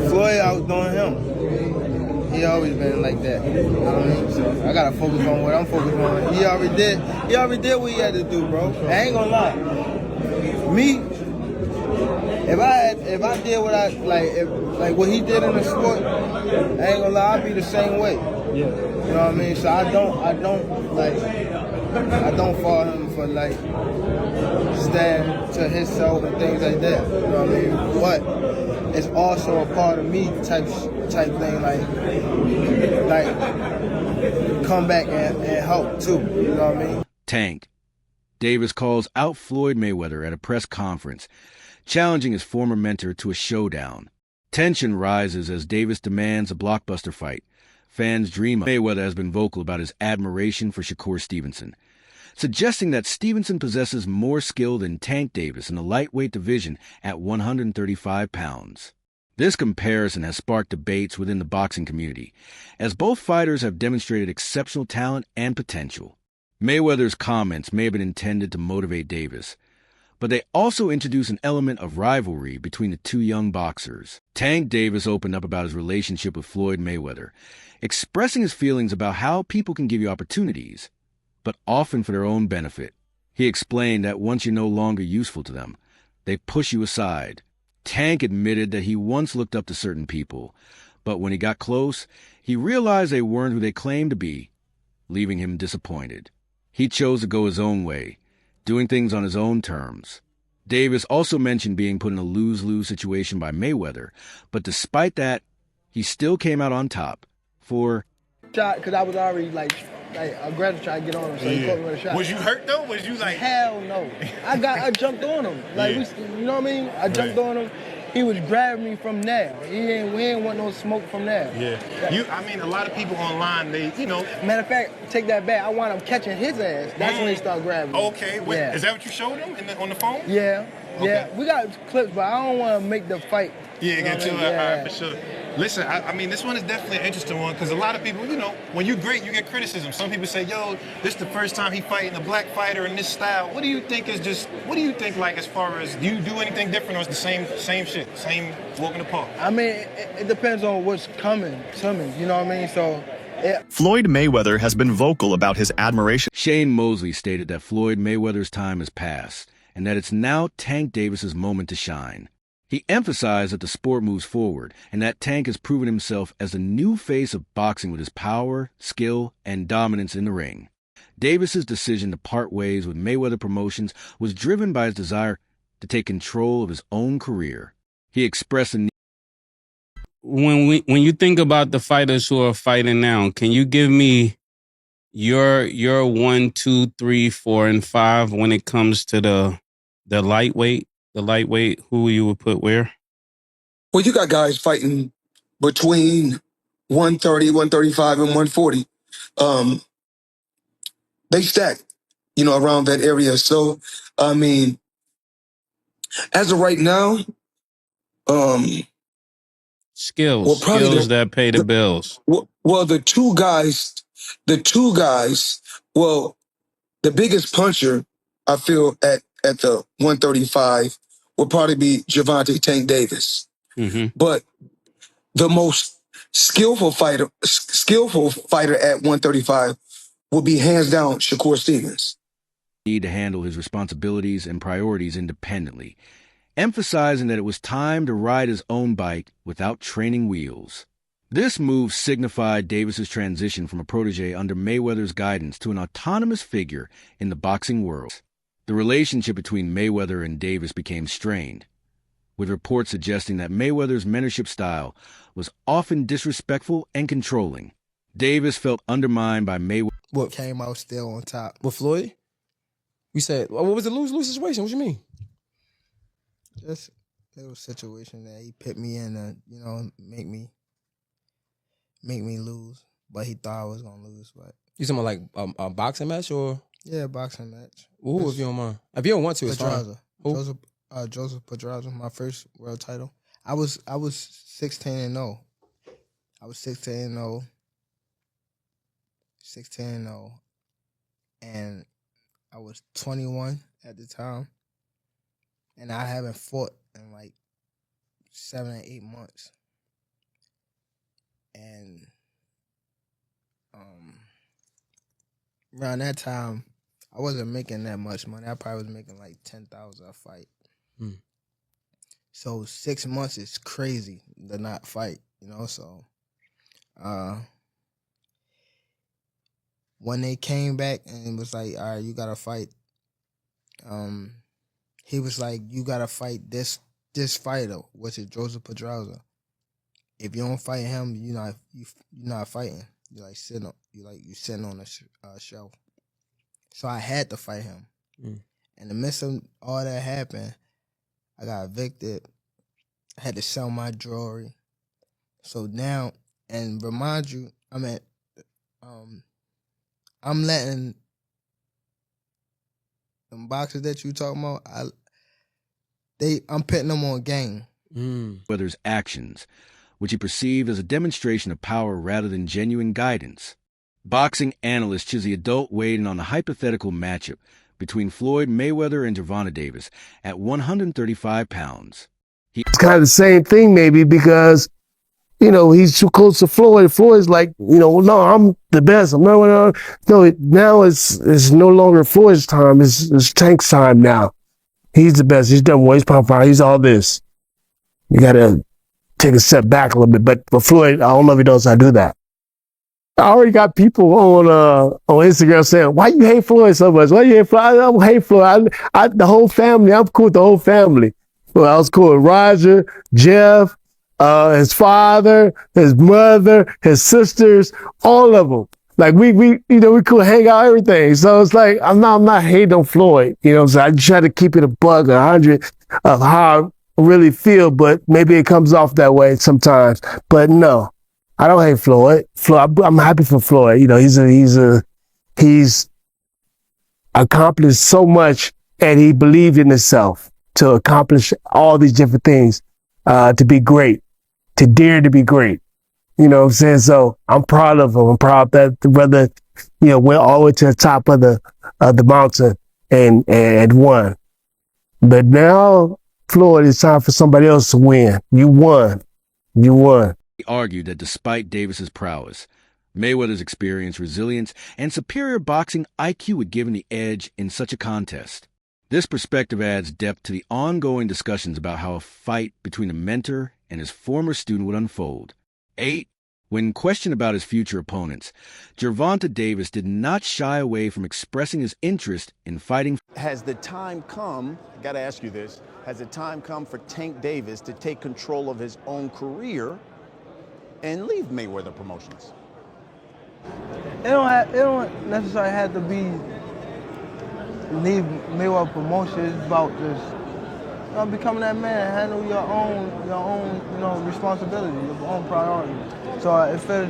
Floyd outdoing him. He always been like that. You know what I mean? So I gotta focus on what I'm focused on. He already did what he had to do, bro. I ain't gonna lie. Me, if I did what I like what he did in the sport, I ain't gonna lie, I'd be the same way. Yeah. You know what I mean? So I don't follow him for like stand to himself and things like that. You know what I mean? But it's also a part of me type thing, like come back and help too. You know what I mean? Tank. Davis calls out Floyd Mayweather at a press conference, challenging his former mentor to a showdown. Tension rises as Davis demands a blockbuster fight. Fans dream of Mayweather has been vocal about his admiration for Shakur Stevenson, suggesting that Stevenson possesses more skill than Tank Davis in the lightweight division at 135 pounds. This comparison has sparked debates within the boxing community, as both fighters have demonstrated exceptional talent and potential. Mayweather's comments may have been intended to motivate Davis, but they also introduce an element of rivalry between the two young boxers. Tank Davis opened up about his relationship with Floyd Mayweather, expressing his feelings about how people can give you opportunities, but often for their own benefit. He explained that once you're no longer useful to them, they push you aside. Tank admitted that he once looked up to certain people, but when he got close, he realized they weren't who they claimed to be, leaving him disappointed. He chose to go his own way, doing things on his own terms. Davis also mentioned being put in a lose-lose situation by Mayweather, but despite that, he still came out on top. Because I was already like aggressive trying to get on him, so he caught me with a shot. Was you hurt though? Was you like? Hell no. I jumped on him. You know what I mean? I jumped on him. He was grabbing me from there. We ain't want no smoke from there. Yeah. I mean, a lot of people online, Matter of fact, take that back. I wound up catching his ass. That's when he started grabbing me. Okay. Wait, is that what you showed him on the phone? Yeah. Okay. Yeah. We got clips, but I don't want to make the fight. Yeah, get to it. All right, for sure. Listen, I mean, this one is definitely an interesting one because a lot of people, when you're great, you get criticism. Some people say, yo, this is the first time he fighting a black fighter in this style. What do you think like as far as, do you do anything different or it's the same shit, same walk in the park? I mean, it depends on what's coming to me, you know what I mean? So, Floyd Mayweather has been vocal about his admiration. Shane Mosley stated that Floyd Mayweather's time has passed and that it's now Tank Davis's moment to shine. He emphasized that the sport moves forward and that Tank has proven himself as the new face of boxing with his power, skill, and dominance in the ring. Davis's decision to part ways with Mayweather Promotions was driven by his desire to take control of his own career. He expressed a need. When you think about the fighters who are fighting now, can you give me your 1, 2, 3, 4, and 5 when it comes to the lightweight? The lightweight, who you would put where? Well, you got guys fighting between 130, 135, and 140. They stack, around that area. So, I mean, as of right now, skills that pay the bills. Well, the two guys, well, the biggest puncher, I feel, at the 135 would probably be Gervonta Tank Davis. Mm-hmm. But the most skillful fighter at 135 will be hands down Shakur Stevens. Need to handle his responsibilities and priorities independently, emphasizing that it was time to ride his own bike without training wheels. This move signified Davis's transition from a protege under Mayweather's guidance to an autonomous figure in the boxing world. The relationship between Mayweather and Davis became strained, with reports suggesting that Mayweather's mentorship style was often disrespectful and controlling. Davis felt undermined by Mayweather. What came out still on top? With Floyd? You said, what was the lose-lose situation? What you mean? Just a little situation that he put me in to, make me lose. But he thought I was going to lose. But you talking about like a boxing match or? Yeah, a boxing match. Who, if you don't mind? If you don't want to, it's fine. Who? Joseph Pedraza, my first world title. I was 16-0. I was 16-0. 16-0. And I was 21 at the time. And I haven't fought in like 7 or 8 months. And around that time, I wasn't making that much money. I probably was making like $10,000 a fight. So 6 months is crazy to not fight, you know. So when they came back and it was like, all right, you gotta fight. He was like, you gotta fight this fighter, which is Joseph Pedraza. If you don't fight him, you're not fighting. You're sitting on a shelf. So I had to fight him. In the midst of all that happened, I got evicted. I had to sell my jewelry. So now, and remind you, I'm letting them boxers that you talking about, I'm putting them on game. Mayweather's actions, which he perceived as a demonstration of power rather than genuine guidance. Boxing analyst Chizzy Adult weighed in on the hypothetical matchup between Floyd Mayweather and Gervonta Davis at 135 pounds. It's kind of the same thing maybe because, he's too close to Floyd. Floyd's like, no, I'm the best. No, now it's no longer Floyd's time. It's Tank's time now. He's the best. He's done well. He's pound for pound. He's all this. You got to take a step back a little bit. But for Floyd, I don't know if he knows how to do that. I already got people on Instagram saying, why you hate Floyd so much? Why you hate Floyd? I don't hate Floyd. The whole family, I'm cool with the whole family. Well, I was cool with Roger, Jeff, his father, his mother, his sisters, all of them. Like we could hang out, everything. So it's like, I'm not hating on Floyd. So I try to keep it a buck, 100 of how I really feel, but maybe it comes off that way sometimes. But no, I don't hate Floyd. I'm happy for Floyd. He's accomplished so much, and he believed in himself to accomplish all these different things, to be great, to dare to be great. You know what I'm saying? So I'm proud of him. I'm proud that the brother, went all the way to the top of the mountain and won. But now, Floyd, it's time for somebody else to win. You won. He argued that despite Davis's prowess, Mayweather's experience, resilience, and superior boxing IQ would give him the edge in such a contest. This perspective adds depth to the ongoing discussions about how a fight between a mentor and his former student would unfold. 8. When questioned about his future opponents, Gervonta Davis did not shy away from expressing his interest in fighting. Has the time come, I gotta ask you this, has the time come for Tank Davis to take control of his own career and leave Mayweather Promotions? It don't necessarily have to be leave Mayweather Promotions. It's about just becoming that man, handle your own responsibility, your own priority. So I feel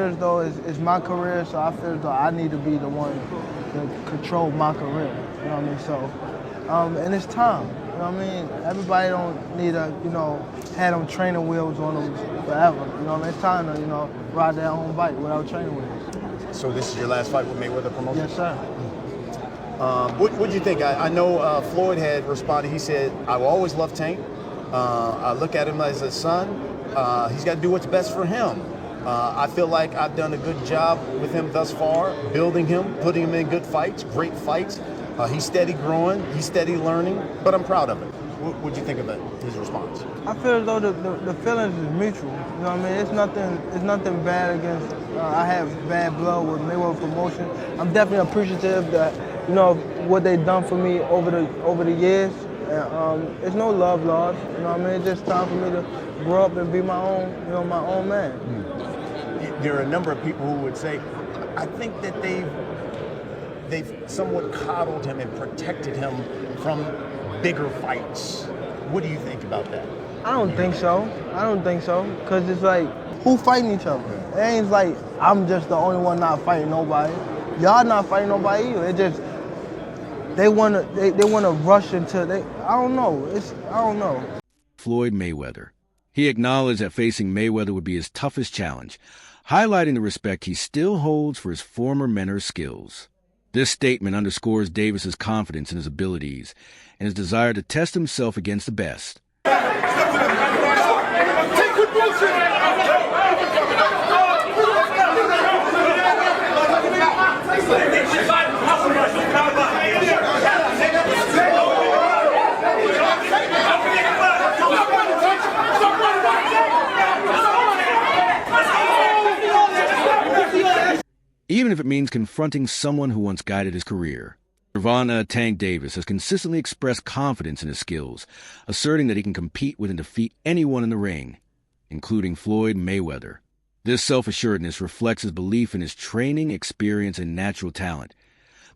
as though it's my career, so I feel as though I need to be the one to control my career. You know what I mean? So, and it's time. You know what I mean? Everybody don't need to, have them training wheels on them forever. You know what I mean? It's time to, ride their own bike without training wheels. So this is your last fight with Mayweather Promotions? Yes, sir. What do you think? I know Floyd had responded. He said, I will always love Tank. I look at him as a son. He's got to do what's best for him. I feel like I've done a good job with him thus far, building him, putting him in good fights, great fights. He's steady growing, he's steady learning, but I'm proud of it. What do you think of that, his response? I feel as though the feelings is mutual. You know what I mean? It's nothing bad against. I have bad blood with Mayweather Promotion. I'm definitely appreciative that what they've done for me over the years. And, it's no love lost. You know what I mean? It's just time for me to grow up and be my own man. There are a number of people who would say, I think that they've somewhat coddled him and protected him from bigger fights. What do you think about that? I don't think so. Because it's like, who fighting each other? It ain't like I'm just the only one not fighting nobody. Y'all not fighting nobody either. It just, they wanna rush into, I don't know. Floyd Mayweather. He acknowledged that facing Mayweather would be his toughest challenge, highlighting the respect he still holds for his former mentor's skills. This statement underscores Davis's confidence in his abilities and his desire to test himself against the best. even if it means confronting someone who once guided his career. Gervonta Tank Davis has consistently expressed confidence in his skills, asserting that he can compete with and defeat anyone in the ring, including Floyd Mayweather. This self-assuredness reflects his belief in his training, experience, and natural talent,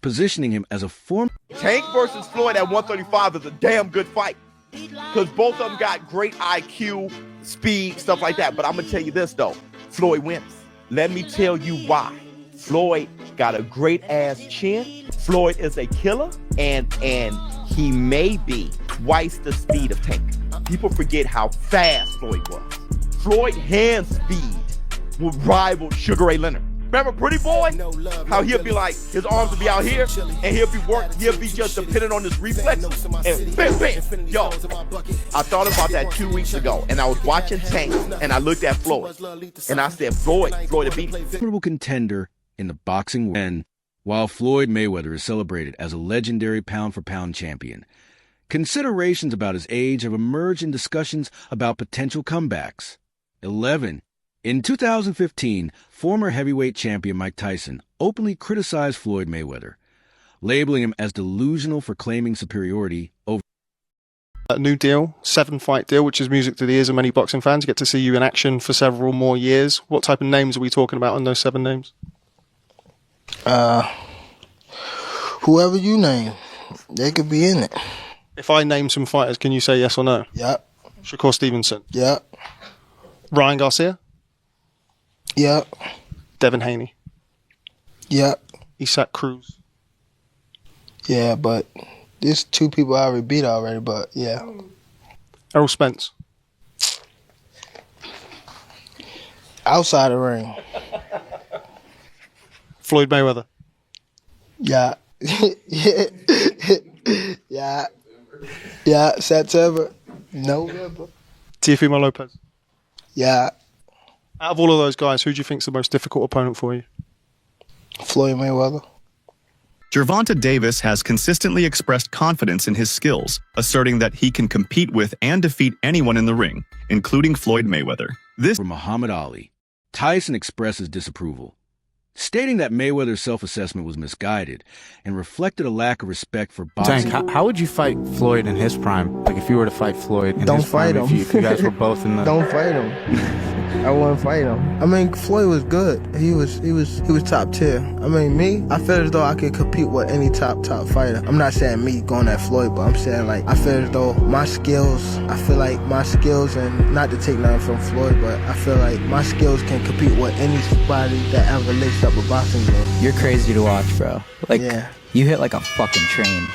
positioning him as a former... Tank versus Floyd at 135 is a damn good fight because both of them got great IQ, speed, stuff like that. But I'm going to tell you this, though. Floyd wins. Let me tell you why. Floyd got a great-ass chin. Floyd is a killer, and he may be twice the speed of Tank. People forget how fast Floyd was. Floyd hand speed would rival Sugar Ray Leonard. Remember Pretty Boy? How he'll be like, his arms will be out here, and he'll be just dependent on his reflex, and bam, bam. Yo, I thought about that 2 weeks ago, and I was watching Tank, and I looked at Floyd, and I said, Floyd will beat him. Formidable contender in the boxing world, while Floyd Mayweather is celebrated as a legendary pound-for-pound champion. Considerations about his age have emerged in discussions about potential comebacks. 11. In 2015, former heavyweight champion Mike Tyson openly criticized Floyd Mayweather, labeling him as delusional for claiming superiority over... A new deal, 7-fight deal, which is music to the ears of many boxing fans. Get to see you in action for several more years. What type of names are we talking about on those 7 names? Whoever you name, they could be in it. If I name some fighters, can you say yes or no? Yep. Shakur Stevenson. Yep. Ryan Garcia. Yep. Devin Haney. Yep. Isaac Cruz. Yeah, but there's 2 people I already beat already, but yeah. Errol Spence. Outside the ring. Floyd Mayweather. Yeah. Yeah. Yeah. September. November. Teofimo Lopez. Yeah. Out of all of those guys, who do you think's the most difficult opponent for you? Floyd Mayweather. Gervonta Davis has consistently expressed confidence in his skills, asserting that he can compete with and defeat anyone in the ring, including Floyd Mayweather. This For Muhammad Ali, Tyson expresses disapproval, stating that Mayweather's self-assessment was misguided and reflected a lack of respect for boxing. Tank, how would you fight Floyd in his prime? Like if you were to fight Floyd in Don't his prime, fight him. if you guys were both in the... Don't fight him. I wouldn't fight him. I mean, Floyd was good. He was top tier. I mean, me, I feel as though I could compete with any top fighter. I'm not saying me going at Floyd, but I'm saying like I feel as though my skills, and not to take nothing from Floyd, but I feel like my skills can compete with anybody that ever laced up a boxing game. You're crazy to watch, bro. Like, yeah. You hit like a fucking train.